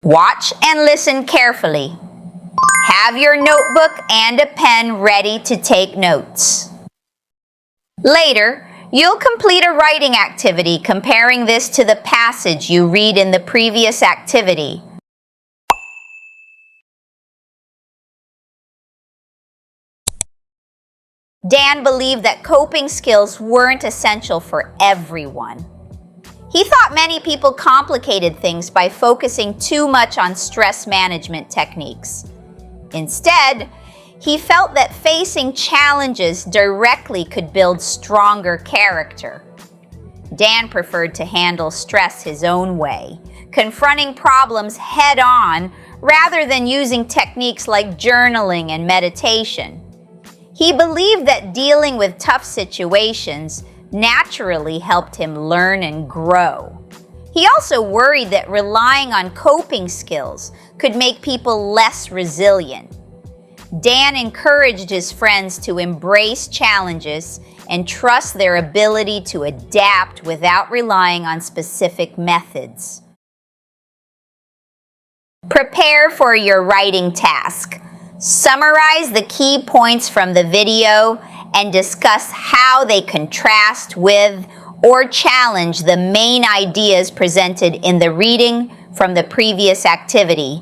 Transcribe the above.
Watch and listen carefully. Have your notebook and a pen ready to take notes. Later, you'll complete a writing activity comparing this to the passage you read in the previous activity. Dan believed that coping skills weren't essential for everyone. He thought many people complicated things by focusing too much on stress management techniques. Instead, he felt that facing challenges directly could build stronger character. Dan preferred to handle stress his own way, confronting problems head-on rather than using techniques like journaling and meditation. He believed that dealing with tough situations naturally helped him learn and grow. He also worried that relying on coping skills could make people less resilient. Dan encouraged his friends to embrace challenges and trust their ability to adapt without relying on specific methods. Prepare for your writing task. Summarize the key points from the video and discuss how they contrast with or challenge the main ideas presented in the reading from the previous activity.